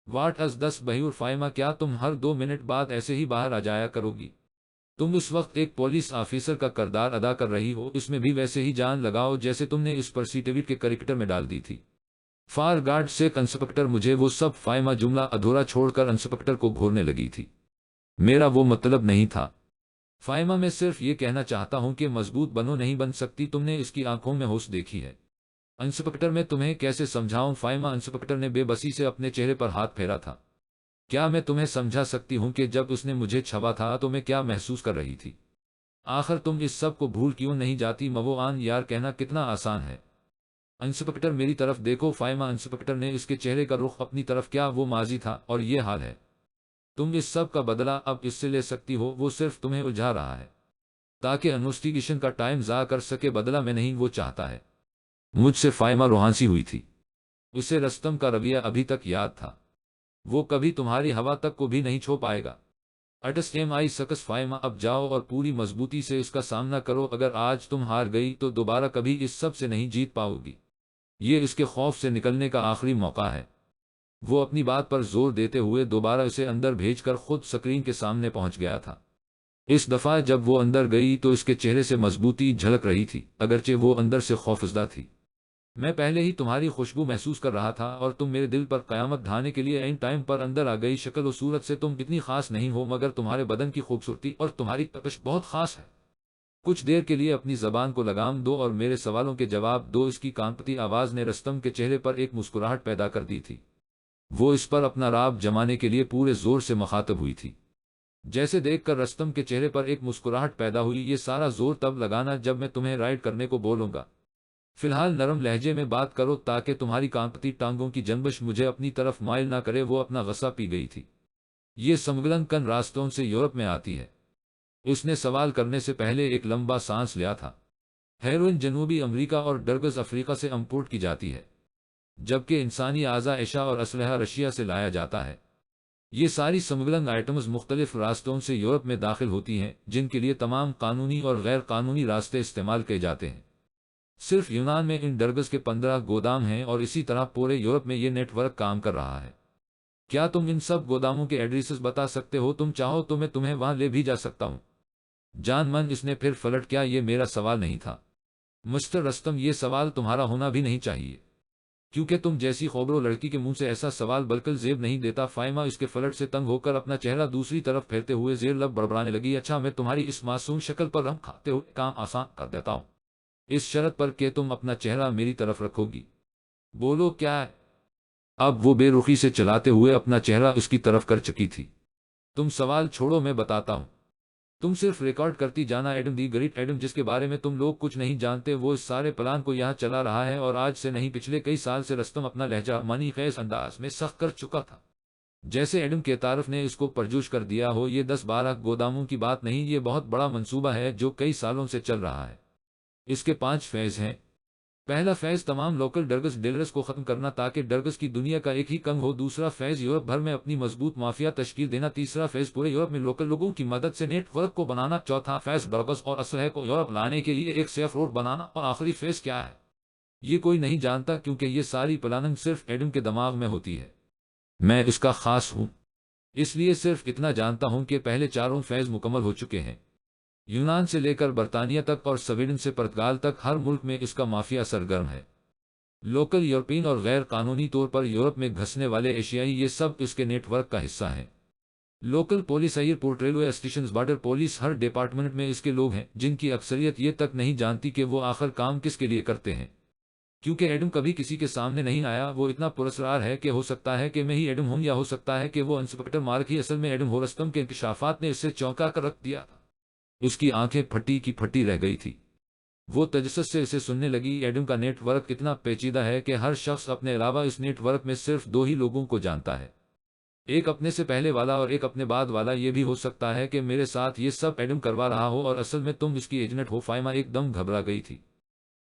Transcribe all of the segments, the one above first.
What is 10 behaviour فائمہ، کیا تم ہر 2 minute بعد ایسے ہی باہر آ جایا کرو گی؟ تم اس وقت ایک پولیس آفیسر کا کردار ادا کر رہی ہو، اس میں بھی ویسے ہی جان لگاؤ جیسے تم نے اس پر سیٹیویٹ کے کریکٹر میں ڈال دی تھی۔ فار گاڈ سیک انسپکٹر، مجھے وہ سب فائمہ جملہ ادھورا چھوڑ کر انسپکٹر کو گھورنے لگی تھی۔ میرا وہ مطلب نہیں تھا فائمہ، میں صرف یہ کہنا چاہتا ہوں کہ مضبوط بنو، نہیں بن سکتی، تم نے اس کی آنکھوں میں ہوش دیکھی ہے۔ انسپکٹر، میں تمہیں کیسے سمجھاؤں فائمہ؟ انسپکٹر نے بے بسی سے اپنے چہرے پر ہاتھ پھیرا تھا۔ کیا میں تمہیں سمجھا سکتی ہوں کہ جب اس نے مجھے چھوا تھا تو میں کیا محسوس کر رہی تھی؟ آخر تم اس سب کو بھول کیوں نہیں جاتی؟ موان یار کہنا کتنا آسان ہے۔ انسپکٹر میری طرف دیکھو فائمہ۔ انسپکٹر نے اس کے چہرے کا رخ اپنی طرف کیا، وہ ماضی تھا اور یہ حال ہے۔ تم اس سب کا بدلہ اب اس سے لے سکتی ہو، وہ صرف تمہیں الجھا رہا ہے تاکہ انویسٹیگیشن کا ٹائم ضائع کر سکے، بدلہ میں نہیں، وہ چاہتا ہے مجھ سے۔ فائمہ روحانسی ہوئی تھی، اسے رستم کا رویہ ابھی تک یاد تھا، وہ کبھی تمہاری ہوا تک کو بھی نہیں چھو پائے گا۔ اٹس ایم آئی سکس فائمہ، اب جاؤ اور پوری مضبوطی سے اس کا سامنا کرو، اگر آج تم ہار گئی تو دوبارہ کبھی اس سب سے نہیں جیت پاؤ گی۔ یہ اس کے خوف سے نکلنے کا آخری موقع ہے۔ وہ اپنی بات پر زور دیتے ہوئے دوبارہ اسے اندر بھیج کر خود سکرین کے سامنے پہنچ گیا تھا۔ اس دفعہ جب وہ اندر گئی تو اس کے چہرے سے مضبوطی جھلک رہی تھی، اگرچہ وہ اندر سے خوفزدہ تھی۔ میں پہلے ہی تمہاری خوشبو محسوس کر رہا تھا اور تم میرے دل پر قیامت ڈھانے کے لیے اینڈ ٹائم پر اندر آ گئی۔ شکل و صورت سے تم اتنی خاص نہیں ہو، مگر تمہارے بدن کی خوبصورتی اور تمہاری تپش بہت خاص ہے۔ کچھ دیر کے لیے اپنی زبان کو لگام دو اور میرے سوالوں کے جواب دو۔ اس کی کانپتی آواز نے رستم کے چہرے پر ایک مسکراہٹ پیدا کر دی تھی۔ وہ اس پر اپنا رعب جمانے کے لیے پورے زور سے مخاطب ہوئی تھی۔ جیسے دیکھ کر رستم کے چہرے پر ایک مسکراہٹ پیدا ہوئی، یہ سارا زور تب لگانا جب میں تمہیں رائڈ کرنے کو بولوں گا۔ فی الحال نرم لہجے میں بات کرو تاکہ تمہاری کانپتی ٹانگوں کی جنبش مجھے اپنی طرف مائل نہ کرے۔ وہ اپنا غصہ پی گئی تھی۔ یہ سمگلن کن راستوں سے یورپ میں آتی ہے؟ اس نے سوال کرنے سے پہلے ایک لمبا سانس لیا تھا۔ ہیروئن جنوبی امریکہ اور ڈرگز افریقہ سے امپورٹ کی جاتی ہے، جبکہ انسانی اعضاء ایشیا اور اسلحہ رشیا سے لایا جاتا ہے۔ یہ ساری سمگلنگ آئٹمز مختلف راستوں سے یورپ میں داخل ہوتی ہیں، جن کے لیے تمام قانونی اور غیر قانونی راستے استعمال کیے جاتے ہیں۔ صرف یونان میں ان ڈرگز کے 15 گودام ہیں اور اسی طرح پورے یورپ میں یہ نیٹ ورک کام کر رہا ہے۔ کیا تم ان سب گوداموں کے ایڈریسز بتا سکتے ہو؟ تم چاہو تو میں تمہیں وہاں لے بھی جا سکتا ہوں۔ جان من، اس نے پھر فلٹ کیا، یہ میرا سوال نہیں تھا مسٹر رستم، یہ سوال تمہارا ہونا بھی نہیں چاہیے، کیونکہ تم جیسی خوبرو لڑکی کے منہ سے ایسا سوال بالکل زیب نہیں دیتا۔ فائمہ اس کے فلٹ سے تنگ ہو کر اپنا چہرہ دوسری طرف پھیرتے ہوئے زیر لب بڑبڑانے لگی۔ اچھا، میں تمہاری اس معصوم شکل پر رحم کھاتے ہوئے کام آسان کر دیتا ہوں، اس شرط پر کہ تم اپنا چہرہ میری طرف رکھو گی۔ بولو کیا ہے؟ اب وہ بے رخی سے چلاتے ہوئے اپنا چہرہ اس کی طرف کر چکی تھی۔ تم سوال چھوڑو، میں بتاتا ہوں۔ تم صرف ریکارڈ کرتی جانا۔ ایڈم دی گریٹ ایڈم، جس کے بارے میں تم لوگ کچھ نہیں جانتے، وہ اس سارے پلان کو یہاں چلا رہا ہے، اور آج سے نہیں پچھلے کئی سال سے۔ رستم اپنا لہجہ معنی خیز انداز میں سخت کر چکا تھا، جیسے ایڈم کے تعارف نے اس کو پرجوش کر دیا ہو۔ یہ 10-12 گوداموں کی بات نہیں، یہ بہت بڑا منصوبہ ہے جو کئی سالوں سے چل رہا ہے۔ اس کے 5 فیز ہیں۔ پہلا فیز تمام لوکل ڈرگز ڈیلرز کو ختم کرنا تاکہ ڈرگز کی دنیا کا ایک ہی کنگ ہو۔ دوسرا فیز یورپ بھر میں اپنی مضبوط مافیا تشکیل دینا۔ تیسرا فیز پورے یورپ میں لوکل لوگوں کی مدد سے نیٹ ورک کو بنانا۔ چوتھا فیز ڈرگز اور اسلحے کو یورپ لانے کے لیے ایک سیف روڈ بنانا۔ اور آخری فیز کیا ہے، یہ کوئی نہیں جانتا، کیونکہ یہ ساری پلاننگ صرف ایڈم کے دماغ میں ہوتی ہے۔ میں اس کا خاص ہوں، اس لیے صرف اتنا جانتا ہوں کہ پہلے 4 فیز مکمل ہو چکے ہیں۔ یونان سے لے کر برطانیہ تک اور سویڈن سے پرتگال تک، ہر ملک میں اس کا مافیا سرگرم ہے۔ لوکل یورپین اور غیر قانونی طور پر یورپ میں گھسنے والے ایشیائی، یہ سب اس کے نیٹ ورک کا حصہ ہیں۔ Local police, airport, railway stations, border police, ہر ڈپارٹمنٹ میں اس کے لوگ ہیں، جن کی اکثریت یہ تک نہیں جانتی کہ وہ آخر کام کس کے لیے کرتے ہیں۔ کیونکہ ایڈم کبھی کسی کے سامنے نہیں آیا، وہ اتنا پراسرار ہے کہ ہو سکتا ہے کہ میں ہی ایڈم ہوں، یا ہو سکتا ہے کہ وہ انسپکٹر مارک ہی اصل میں ایڈم ہو۔ رستم کے انکشافات نے اسے چونکا کر رکھ دیا تھا، اس کی آنکھیں پھٹی کی پھٹی رہ گئی تھی۔ وہ تجسس سے اسے سننے لگی۔ ایڈم کا نیٹ ورک اتنا پیچیدہ ہے کہ ہر شخص اپنے علاوہ اس نیٹ ورک میں صرف 2 ہی لوگوں کو جانتا ہے، ایک اپنے سے پہلے والا اور ایک اپنے بعد والا۔ یہ بھی ہو سکتا ہے کہ میرے ساتھ یہ سب ایڈم کروا رہا ہو اور اصل میں تم اس کی ایجنٹ ہو۔ فائمہ ایک دم گھبرا گئی تھی۔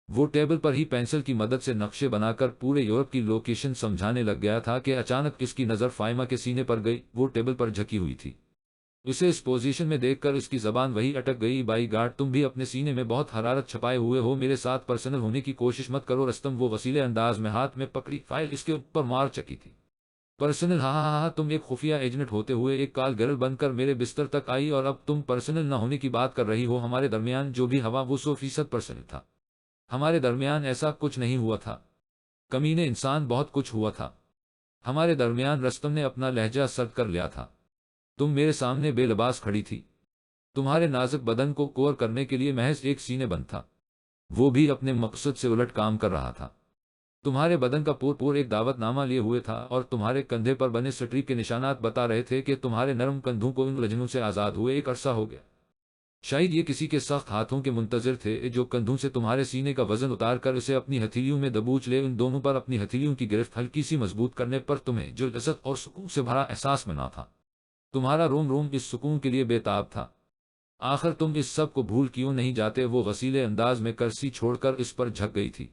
وہ ٹیبل پر ہی پینسل کی مدد سے نقشے بنا کر پورے یورپ کی لوکیشن سمجھانے لگ گیا تھا کہ اچانک اس کی نظر فائمہ کے سینے پر گئی۔ وہ ٹیبل پر جھکی ہوئی تھی، اسے اس پوزیشن میں دیکھ کر اس کی زبان وہی اٹک گئی۔ بائی گاڈ، تم بھی اپنے سینے میں بہت حرارت چھپائے ہوئے ہو، میرے ساتھ پرسنل ہونے کی کوشش مت کرو۔ رستم وہ وسیلے انداز میں ہاتھ میں پکڑی فائل اس کے اوپر مار چکی تھی۔ پرسنل، ہاں ہاں ہاں، تم ایک خفیہ ایجنٹ ہوتے ہوئے ایک کال گرل بن کر میرے بستر تک آئی اور اب تم پرسنل نہ ہونے کی بات کر رہی ہو۔ ہمارے درمیان جو بھی ہوا وہ 100% پرسنل تھا۔ ہمارے درمیان ایسا کچھ نہیں ہوا تھا کمینے انسان، بہت کچھ ہوا تھا ہمارے درمیان۔ رستم نے اپنا لہجہ سرد کر لیا تھا۔ تم میرے سامنے بے لباس کھڑی تھی، تمہارے نازک بدن کو کور کرنے کے لیے محض ایک سینے بند تھا، وہ بھی اپنے مقصد سے الٹ کام کر رہا تھا۔ تمہارے بدن کا پور ایک دعوت نامہ لیے ہوئے تھا اور تمہارے کندھے پر بنے سٹریپ کے نشانات بتا رہے تھے کہ تمہارے نرم کندھوں کو ان الجھنوں سے آزاد ہوئے ایک عرصہ ہو گیا۔ شاید یہ کسی کے سخت ہاتھوں کے منتظر تھے جو کندھوں سے تمہارے سینے کا وزن اتار کر اسے اپنی ہتھیلیوں میں دبوچ لے۔ ان دونوں پر اپنی ہتھیلیوں کی گرفت ہلکی سی مضبوط کرنے پر تمہیں جو لذت اور سکون سے بھرا احساس منا تھا، تمہارا روم روم اس سکون کے لیے بے تاب تھا۔ آخر تم اس سب کو بھول کیوں نہیں جاتے؟ وہ غسیلے انداز میں کرسی چھوڑ کر اس پر جھک گئی تھی۔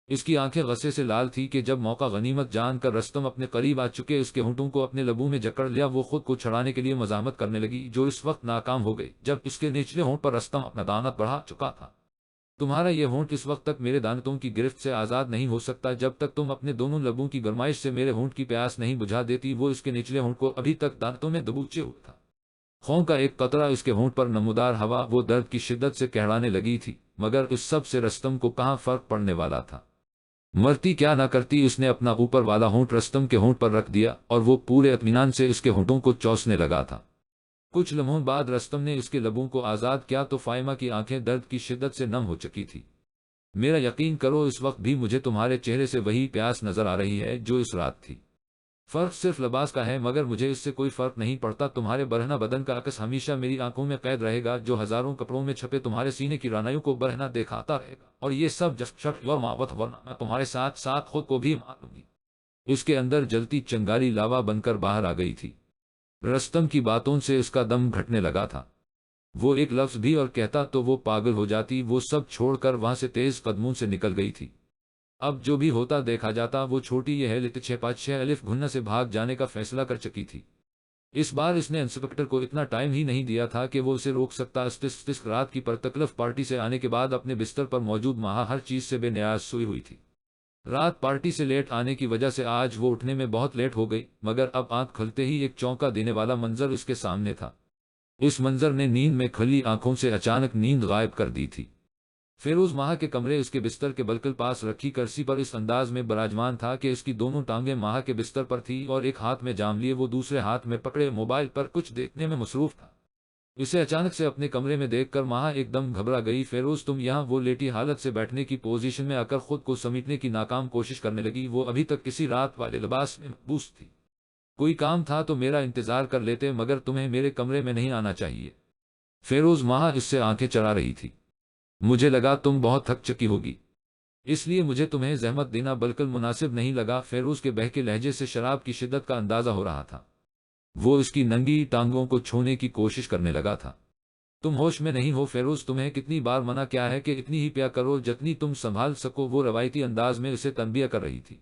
اس کی آنکھیں غصے سے لال تھی کہ جب موقع غنیمت جان کر رستم اپنے قریب آ چکے اس کے ہونٹوں کو اپنے لبوں میں جکڑ لیا، وہ خود کو چھڑانے کے لیے مزاحمت کرنے لگی جو اس وقت ناکام ہو گئی جب اس کے نچلے ہونٹ پر رستم اپنا دانت بڑھا چکا تھا۔ تمہارا یہ ہونٹ اس وقت تک میرے دانتوں کی گرفت سے آزاد نہیں ہو سکتا جب تک تم اپنے دونوں لبوں کی گرمائش سے میرے ہونٹ کی پیاس نہیں بجھا دیتی۔ وہ اس کے نچلے ہونٹ کو ابھی تک دانتوں میں دبوچے ہوئے تھا، خون کا ایک قطرہ اس کے ہونٹ پر نمودار ہوا وہ درد کی شدت سے کہلانے لگی تھی، مگر اس سب سے رستم کو کہاں فرق پڑنے والا تھا؟ مرتی کیا نہ کرتی، اس نے اپنا اوپر والا ہونٹ رستم کے ہونٹ پر رکھ دیا اور وہ پورے اطمینان سے اس کے ہونٹوں کو چوسنے لگا تھا۔ کچھ لمحوں بعد رستم نے اس کے لبوں کو آزاد کیا تو فائمہ کی آنکھیں درد کی شدت سے نم ہو چکی تھی۔ میرا یقین کرو، اس وقت بھی مجھے تمہارے چہرے سے وہی پیاس نظر آ رہی ہے جو اس رات تھی۔ فرق صرف لباس کا ہے، مگر مجھے اس سے کوئی فرق نہیں پڑتا۔ تمہارے برہنہ بدن کا عکس ہمیشہ میری آنکھوں میں قید رہے گا جو ہزاروں کپڑوں میں چھپے تمہارے سینے کی رانائیوں کو برہنہ دکھاتا رہے گا، اور یہ سب جس شک اور معوت، ورنہ میں تمہارے ساتھ ساتھ خود کو بھی مار لوں گی۔ اس کے اندر جلتی چنگاری لاوا بن کر باہر آ گئی تھی۔ رستم کی باتوں سے اس کا دم گھٹنے لگا تھا۔ وہ ایک لفظ بھی اور کہتا تو وہ پاگل ہو جاتی۔ وہ سب چھوڑ کر وہاں سے تیز قدموں سے نکل گئی تھی۔ اب جو بھی ہوتا دیکھا جاتا۔ وہ چھوٹی یہ ہے 656 الف گھننا سے بھاگ جانے کا فیصلہ کر چکی تھی۔ اس بار اس نے انسپکٹر کو اتنا ٹائم ہی نہیں دیا تھا کہ وہ اسے روک سکتا۔ رات کی پرتکلف پارٹی سے آنے کے بعد اپنے بستر پر موجود ماہا ہر چیز سے بے نیاز سوئی ہوئی تھی۔ رات پارٹی سے لیٹ آنے کی وجہ سے آج وہ اٹھنے میں بہت لیٹ ہو گئی، مگر اب آنکھ کھلتے ہی ایک چونکا دینے والا منظر اس کے سامنے تھا۔ اس منظر نے نیند میں کھلی آنکھوں سے اچانک نیند غائب کر دی تھی۔ فیروز ماہا کے کمرے اس کے بستر کے بالکل پاس رکھی کرسی پر اس انداز میں براجمان تھا کہ اس کی دونوں ٹانگیں ماہا کے بستر پر تھی اور ایک ہاتھ میں جام لیے وہ دوسرے ہاتھ میں پکڑے موبائل پر کچھ دیکھنے میں مصروف تھا۔ اسے اچانک سے اپنے کمرے میں دیکھ کر ماہا ایک دم گھبرا گئی۔ فیروز تم یہاں؟ وہ لیٹی حالت سے بیٹھنے کی پوزیشن میں آ کر خود کو سمیٹنے کی ناکام کوشش کرنے لگی۔ وہ ابھی تک کسی رات والے لباس میں محبوس تھی۔ کوئی کام تھا تو میرا انتظار کر لیتے، مگر تمہیں میرے کمرے میں نہیں آنا چاہیے۔ فیروز ماہا اس سے آنکھیں چرا رہی تھی۔ مجھے لگا تم بہت تھک چکی ہوگی، اس لیے مجھے تمہیں زحمت دینا بالکل مناسب نہیں لگا۔ فیروز کے بہکے لہجے سے شراب کی شدت کا اندازہ ہو رہا تھا۔ وہ اس کی ننگی ٹانگوں کو چھونے کی کوشش کرنے لگا تھا۔ تم ہوش میں نہیں ہو فیروز، تمہیں کتنی بار منع کیا ہے کہ اتنی ہی پیا کرو جتنی تم سنبھال سکو۔ وہ روایتی انداز میں اسے تنبیہ کر رہی تھی۔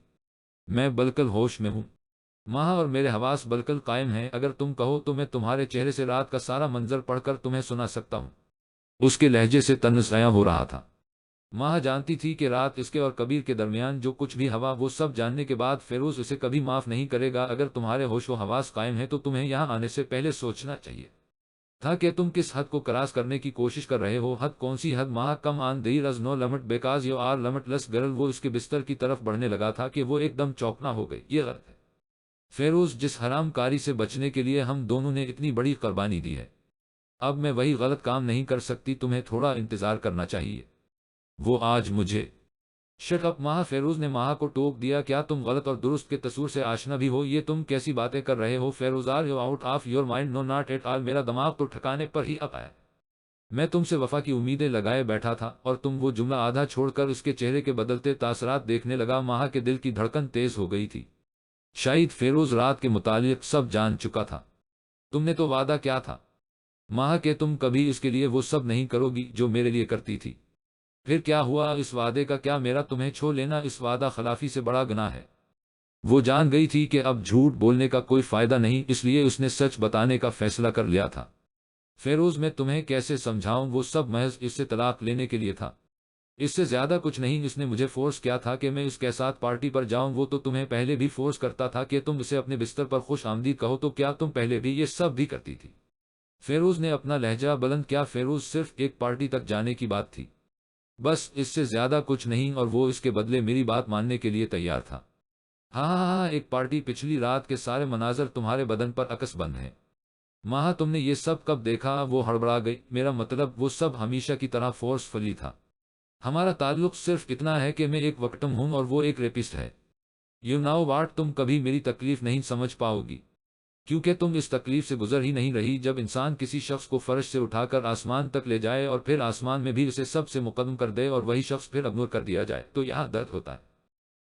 میں بالکل ہوش میں ہوں ماہا، اور میرے حواس بالکل قائم ہیں۔ اگر تم کہو تو میں تمہارے چہرے سے رات کا سارا منظر پڑھ کر تمہیں سنا سکتا ہوں۔ اس کے لہجے سے طنز عیاں ہو رہا تھا۔ ماہا جانتی تھی کہ رات اس کے اور کبیر کے درمیان جو کچھ بھی ہوا وہ سب جاننے کے بعد فیروز اسے کبھی معاف نہیں کرے گا۔ اگر تمہارے ہوش و حواس قائم ہیں تو تمہیں یہاں آنے سے پہلے سوچنا چاہیے تھا کہ تم کس حد کو کراس کرنے کی کوشش کر رہے ہو۔ حد کون سی حد Maha? Come on there is no limit because you are limitless girl. وہ اس کے بستر کی طرف بڑھنے لگا تھا کہ وہ ایک دم چوکنا ہو گئی۔ یہ غلط ہے فیروز، جس حرام کاری سے بچنے کے لیے ہم دونوں نے اتنی بڑی قربانی دی ہے، اب میں وہی غلط کام نہیں کر سکتی۔ تمہیں تھوڑا انتظار کرنا چاہیے۔ وہ آج مجھے شٹ اپ ماہا، فیروز نے ماہا کو ٹوک دیا۔ کیا تم غلط اور درست کے تصور سے آشنا بھی ہو؟ یہ تم کیسی باتیں کر رہے ہو Feroz? Are you out of your mind? No not at all, میرا دماغ تو ٹھکانے پر ہی اب آیا۔ میں تم سے وفا کی امیدیں لگائے بیٹھا تھا اور تم وہ جملہ آدھا چھوڑ کر اس کے چہرے کے بدلتے تاثرات دیکھنے لگا۔ ماہا کے دل کی دھڑکن تیز ہو گئی تھی۔ شاید فیروز رات کے متعلق سب جان چکا تھا۔ تم نے تو وعدہ کیا تھا ماہا کہ تم کبھی اس کے لیے وہ سب نہیں کرو گی جو میرے لیے کرتی تھی۔ پھر کیا ہوا اس وعدے کا؟ کیا میرا تمہیں چھوڑ لینا اس وعدہ خلافی سے بڑا گناہ ہے؟ وہ جان گئی تھی کہ اب جھوٹ بولنے کا کوئی فائدہ نہیں، اس لیے اس نے سچ بتانے کا فیصلہ کر لیا تھا۔ فیروز میں تمہیں کیسے سمجھاؤں، وہ سب محض اس سے طلاق لینے کے لیے تھا۔ اس سے زیادہ کچھ نہیں، اس نے مجھے فورس کیا تھا کہ میں اس کے ساتھ پارٹی پر جاؤں۔ وہ تو تمہیں پہلے بھی فورس کرتا تھا کہ تم اسے اپنے بستر پر خوش آمدید کہو، تو کیا تم پہلے بھی یہ سب بھی کرتی تھی؟ فیروز نے اپنا لہجہ بلند کیا۔ فیروز صرف ایک پارٹی تک جانے کی بات تھی، بس اس سے زیادہ کچھ نہیں، اور وہ اس کے بدلے میری بات ماننے کے لیے تیار تھا۔ ہاں ہاں ہاں، ایک پارٹی، پچھلی رات کے سارے مناظر تمہارے بدن پر عکس بند ہیں۔ ماہا، تم نے یہ سب کب دیکھا؟ وہ ہڑبڑا گئی۔ میرا مطلب وہ سب ہمیشہ کی طرح فورس فلی تھا۔ ہمارا تعلق صرف اتنا ہے کہ میں ایک وکٹم ہوں اور وہ ایک ریپسٹ ہے۔ یو ناؤ واٹ، تم کبھی میری تکلیف نہیں سمجھ پاؤ گی، کیونکہ تم اس تکلیف سے گزر ہی نہیں رہی۔ جب انسان کسی شخص کو فرش سے اٹھا کر آسمان تک لے جائے اور پھر آسمان میں بھی اسے سب سے مقدم کر دے اور وہی شخص پھر اگنور کر دیا جائے تو یہاں درد ہوتا ہے۔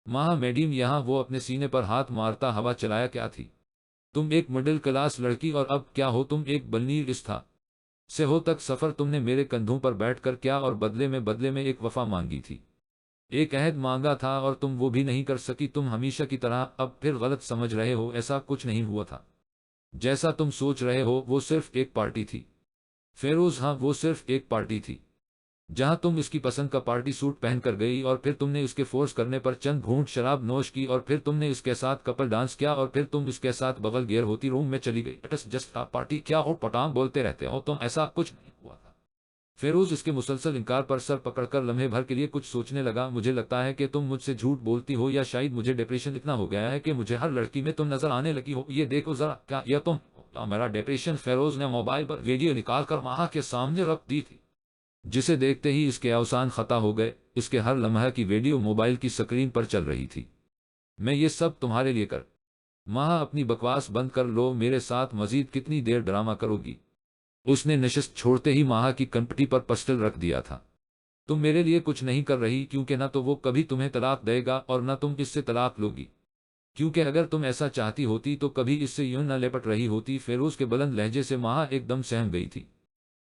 ماہا میڈیم، یہاں وہ اپنے سینے پر ہاتھ مارتا ہوا چلایا، کیا تھی تم ایک مڈل کلاس لڑکی اور اب کیا ہو تم ایک بلنیر استھا سے ہو تک سفر تم نے میرے کندھوں پر بیٹھ کر کیا اور بدلے میں ایک وفا مانگی تھی، ایک عہد مانگا تھا اور تم وہ بھی نہیں کر سکی۔ تم ہمیشہ کی طرح اب پھر غلط سمجھ رہے ہو، ایسا کچھ نہیں ہوا تھا جیسا تم سوچ رہے ہو۔ وہ صرف ایک پارٹی تھی فیروز، ہاں وہ صرف ایک پارٹی تھی جہاں تم اس کی پسند کا پارٹی سوٹ پہن کر گئی اور پھر تم نے اس کے فورس کرنے پر چند گھونٹ شراب نوش کی اور پھر تم نے اس کے ساتھ کپل ڈانس کیا اور پھر تم اس کے ساتھ بغل گیئر ہوتی روم میں چلی گئی۔ اٹس جسٹ پارٹی، کیا ہو پٹانگ بولتے رہتے ہو تم، ایسا کچھ نہیں ہوا تھا۔ فیروز اس کے مسلسل انکار پر سر پکڑ کر لمحے بھر کے لیے کچھ سوچنے لگا۔ مجھے لگتا ہے کہ تم مجھ سے جھوٹ بولتی ہو، یا شاید مجھے ڈپریشن اتنا ہو گیا ہے کہ مجھے ہر لڑکی میں تم نظر آنے لگی ہو۔ یہ دیکھو ذرا، کیا یہ تم؟ میرا ڈپریشن؟ فیروز نے موبائل پر ویڈیو نکال کر ماہا کے سامنے رکھ دی تھی، جسے دیکھتے ہی اس کے اوسان خطا ہو گئے۔ اس کے ہر لمحہ کی ویڈیو موبائل کی سکرین پر چل رہی تھی۔ میں یہ سب تمہارے لیے کر ماہا، اپنی بکواس بند کر لو، میرے ساتھ مزید کتنی دیر ڈرامہ کرو گی؟ اس نے نشست چھوڑتے ہی ماہا کی کنپٹی پر پسٹل رکھ دیا تھا۔ تم میرے لیے کچھ نہیں کر رہی، کیونکہ نہ تو وہ کبھی تمہیں طلاق دے گا اور نہ تم اس سے طلاق لو گی، کیونکہ اگر تم ایسا چاہتی ہوتی تو کبھی اس سے یوں نہ لپٹ رہی ہوتی۔ فیروز کے بلند لہجے سے ماہا ایک دم سہم گئی تھی۔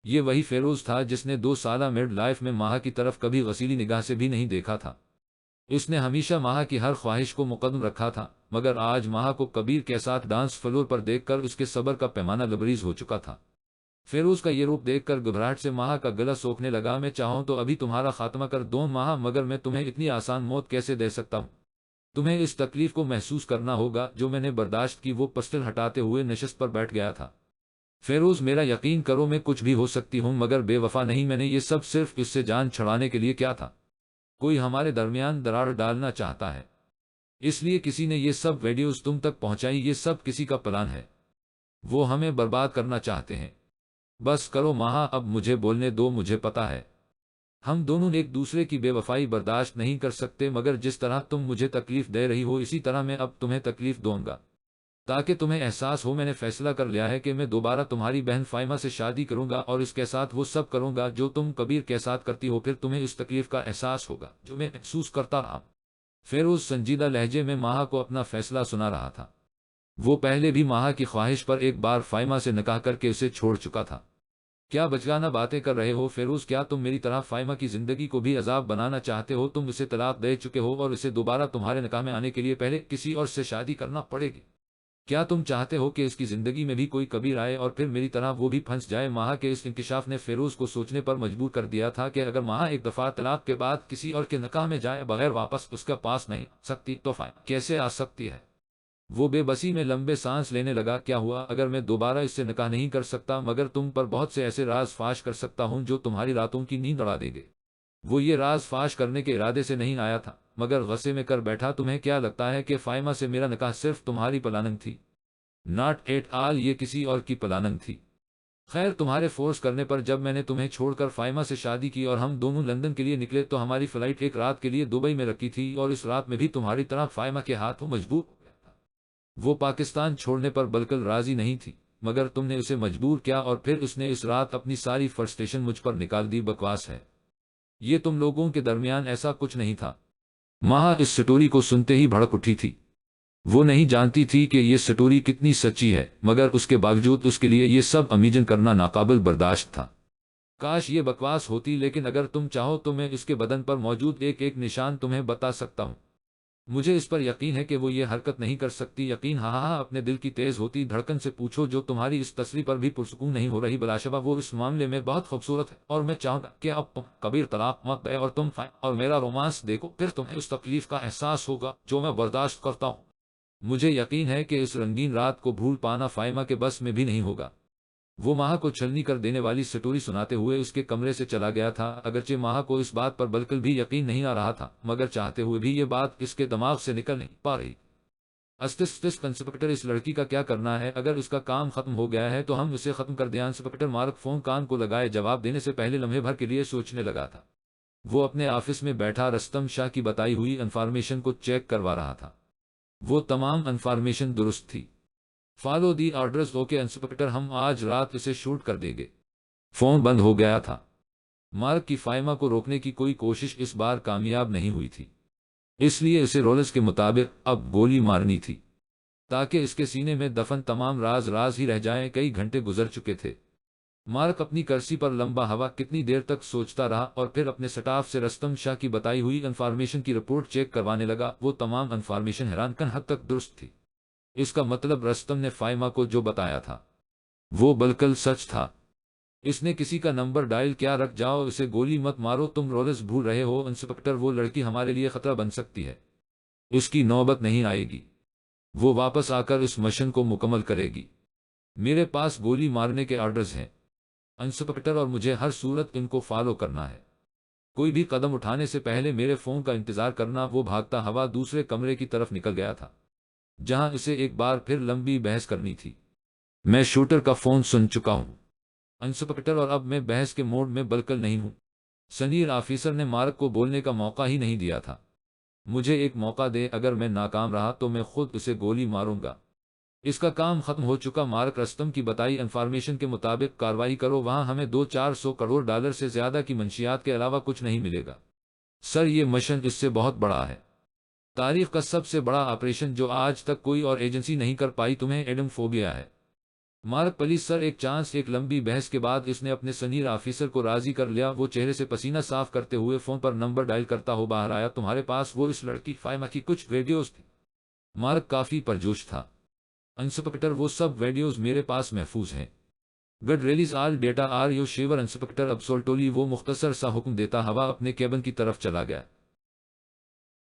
یہ وہی فیروز تھا جس نے 2 سالہ میڈ لائف میں ماہا کی طرف کبھی غسیلی نگاہ سے بھی نہیں دیکھا تھا۔ اس نے ہمیشہ ماہا کی ہر خواہش کو مقدم رکھا تھا، مگر آج ماہا کو کبیر کے ساتھ ڈانس فلور پر دیکھ کر اس کے صبر کا پیمانہ لبریز ہو چکا تھا۔ فیروز کا یہ روپ دیکھ کر گھبراہٹ سے ماہا کا گلا سوکھنے لگا۔ میں چاہوں تو ابھی تمہارا خاتمہ کر دوں ماہا، مگر میں تمہیں اتنی آسان موت کیسے دے سکتا ہوں؟ تمہیں اس تکلیف کو محسوس کرنا ہوگا جو میں نے برداشت کی۔ وہ پسٹل ہٹاتے ہوئے نشست پر بیٹھ گیا تھا۔ فیروز، میرا یقین کرو، میں کچھ بھی ہو سکتی ہوں مگر بے وفا نہیں۔ میں نے یہ سب صرف اس سے جان چھڑانے کے لیے کیا تھا۔ کوئی ہمارے درمیان دراڑ ڈالنا چاہتا ہے، اس لیے کسی نے یہ سب ویڈیوز تم تک پہنچائی۔ یہ سب کسی کا پلان ہے، وہ ہمیں برباد کرنا چاہتے ہیں۔ بس کرو ماہا، اب مجھے بولنے دو۔ مجھے پتا ہے ہم دونوں ایک دوسرے کی بے وفائی برداشت نہیں کر سکتے، مگر جس طرح تم مجھے تکلیف دے رہی ہو اسی طرح میں اب تمہیں تکلیف دوں گا، تاکہ تمہیں احساس ہو میں نے فیصلہ کر لیا ہے کہ میں دوبارہ تمہاری بہن فائمہ سے شادی کروں گا اور اس کے ساتھ وہ سب کروں گا جو تم کبیر کے ساتھ کرتی ہو۔ پھر تمہیں اس تکلیف کا احساس ہوگا جو میں محسوس کرتا رہا۔ فیروز سنجیدہ لہجے میں ماہا کو اپنا فیصلہ سنا رہا تھا۔ وہ پہلے بھی ماہا کی خواہش پر ایک بار فائمہ سے نکاح کر کے اسے چھوڑ چکا تھا۔ کیا بچگانہ باتیں کر رہے ہو فیروز؟ کیا تم میری طرح فائمہ کی زندگی کو بھی عذاب بنانا چاہتے ہو؟ تم اسے طلاق دے چکے ہو اور اسے دوبارہ تمہارے نکاح میں آنے کے لیے پہلے کسی اور سے شادی کرنا پڑے گی۔ کیا تم چاہتے ہو کہ اس کی زندگی میں بھی کوئی کبیر آئے اور پھر میری طرح وہ بھی پھنس جائے؟ ماہا کے اس انکشاف نے فیروز کو سوچنے پر مجبور کر دیا تھا کہ اگر ماہا ایک دفعہ طلاق کے بعد کسی اور کے نکاح میں جائے بغیر واپس اس کے پاس نہیں سکتی تو فائمہ کیسے آ سکتی ہے؟ وہ بے بسی میں لمبے سانس لینے لگا۔ کیا ہوا اگر میں دوبارہ اس سے نکاح نہیں کر سکتا، مگر تم پر بہت سے ایسے راز فاش کر سکتا ہوں جو تمہاری راتوں کی نیند اڑا دیں گے۔ وہ یہ راز فاش کرنے کے ارادے سے نہیں آیا تھا، مگر غصے میں کر بیٹھا۔ تمہیں کیا لگتا ہے کہ فائمہ سے میرا نکاح صرف تمہاری پلاننگ تھی؟ ناٹ ایٹ آل، یہ کسی اور کی پلاننگ تھی۔ خیر، تمہارے فورس کرنے پر جب میں نے تمہیں چھوڑ کر فائمہ سے شادی کی اور ہم دونوں لندن کے لیے نکلے تو ہماری فلائٹ ایک رات کے لیے دبئی میں رکھی تھی، اور اس رات میں بھی تمہاری طرح فائمہ کے ہاتھوں مجبور ہو گیا تھا۔ وہ پاکستان چھوڑنے پر بالکل راضی نہیں تھی، مگر تم نے اسے مجبور کیا اور پھر اس نے اس رات اپنی ساری فرسٹریشن مجھ پر نکال دی۔ بکواس ہے، یہ تم لوگوں کے درمیان ایسا کچھ نہیں تھا۔ ماہا اس سٹوری کو سنتے ہی بھڑک اٹھی تھی۔ وہ نہیں جانتی تھی کہ یہ سٹوری کتنی سچی ہے، مگر اس کے باوجود اس کے لیے یہ سب امیجن کرنا ناقابل برداشت تھا۔ کاش یہ بکواس ہوتی، لیکن اگر تم چاہو تو میں اس کے بدن پر موجود ایک ایک نشان تمہیں بتا سکتا ہوں۔ مجھے اس پر یقین ہے کہ وہ یہ حرکت نہیں کر سکتی۔ یقین، ہاں ہاں، اپنے دل کی تیز ہوتی دھڑکن سے پوچھو جو تمہاری اس تصریح پر بھی پرسکون نہیں ہو رہی۔ بلا شبہ وہ اس معاملے میں بہت خوبصورت ہے، اور میں چاہوں گا کہ اب تم کبیر طلاق مت دے اور تم فائم اور میرا رومانس دیکھو، پھر تمہیں اس تکلیف کا احساس ہوگا جو میں برداشت کرتا ہوں۔ مجھے یقین ہے کہ اس رنگین رات کو بھول پانا فائمہ کے بس میں بھی نہیں ہوگا۔ وہ ماہا کو چھلنی کر دینے والی سٹوری سناتے ہوئے اس کے کمرے سے چلا گیا تھا، اگرچہ ماہا کو اس بات پر بالکل بھی یقین نہیں آ رہا تھا، مگر چاہتے ہوئے بھی یہ بات اس کے دماغ سے نکل نہیں پا رہی۔ اسٹس انسپکٹر، اس لڑکی کا کیا کرنا ہے؟ اگر اس کا کام ختم ہو گیا ہے تو ہم اسے ختم کر دیں۔ انسپکٹر مارک فون کان کو لگائے جواب دینے سے پہلے لمحے بھر کے لیے سوچنے لگا تھا۔ وہ اپنے آفس میں بیٹھا رستم شاہ کی بتائی ہوئی انفارمیشن کو چیک کروا رہا تھا۔ وہ تمام انفارمیشن درست تھی۔ Follow the orders, okay inspector, ہم آج رات اسے شوٹ کر دیں گے۔ فون بند ہو گیا تھا۔ مارک کی فائمہ کو روکنے کی کوئی کوشش اس بار کامیاب نہیں ہوئی تھی، اس لیے اسے رولز کے مطابق اب گولی مارنی تھی تاکہ اس کے سینے میں دفن تمام راز راز ہی رہ جائیں۔ کئی گھنٹے گزر چکے تھے۔ مارک اپنی کرسی پر لمبا ہوا کتنی دیر تک سوچتا رہا اور پھر اپنے سٹاف سے رستم شاہ کی بتائی ہوئی انفارمیشن کی رپورٹ چیک کروانے لگا۔ وہ تمام انفارمیشن حیران کن حد تک درست تھی۔ اس کا مطلب رستم نے فائمہ کو جو بتایا تھا وہ بالکل سچ تھا۔ اس نے کسی کا نمبر ڈائل کیا، رکھ جاؤ اسے، گولی مت مارو، تم رولز بھول رہے ہو انسپکٹر، وہ لڑکی ہمارے لیے خطرہ بن سکتی ہے۔ اس کی نوبت نہیں آئے گی، وہ واپس آ کر اس مشن کو مکمل کرے گی۔ میرے پاس گولی مارنے کے آرڈرز ہیں انسپکٹر، اور مجھے ہر صورت ان کو فالو کرنا ہے۔ کوئی بھی قدم اٹھانے سے پہلے میرے فون کا انتظار کرنا۔ وہ بھاگتا ہوا دوسرے کمرے کی طرف نکل گیا تھا جہاں اسے ایک بار پھر لمبی بحث کرنی تھی۔ میں شوٹر کا فون سن چکا ہوں انسپکٹر، اور اب میں بحث کے موڈ میں بالکل نہیں ہوں۔ سینئر آفیسر نے مارک کو بولنے کا موقع ہی نہیں دیا تھا۔ مجھے ایک موقع دے، اگر میں ناکام رہا تو میں خود اسے گولی ماروں گا۔ اس کا کام ختم ہو چکا مارک، رستم کی بتائی انفارمیشن کے مطابق کارروائی کرو، وہاں ہمیں 200-400 کروڑ ڈالر سے زیادہ کی منشیات کے علاوہ کچھ نہیں ملے گا۔ سر، یہ مشن اس سے بہت بڑا ہے، تاریخ کا سب سے بڑا آپریشن جو آج تک کوئی اور ایجنسی نہیں کر پائی۔ تمہیں ایڈم فوبیا ہے مارک؟ پلیز سر، ایک چانس۔ ایک لمبی بحث کے بعد اس نے اپنے سینئر آفیسر کو راضی کر لیا۔ وہ چہرے سے پسینہ صاف کرتے ہوئے فون پر نمبر ڈائل کرتا ہو باہر آیا۔ تمہارے پاس وہ اس لڑکی فائمہ کی کچھ ویڈیوز تھی؟ مارک کافی پرجوش تھا۔ انسپکٹر، وہ سب ویڈیوز میرے پاس محفوظ ہیں۔ Good, release all data, are you sure inspector absolutely? وہ مختصر سا حکم دیتا ہوا اپنے کیبن کی طرف چلا گیا۔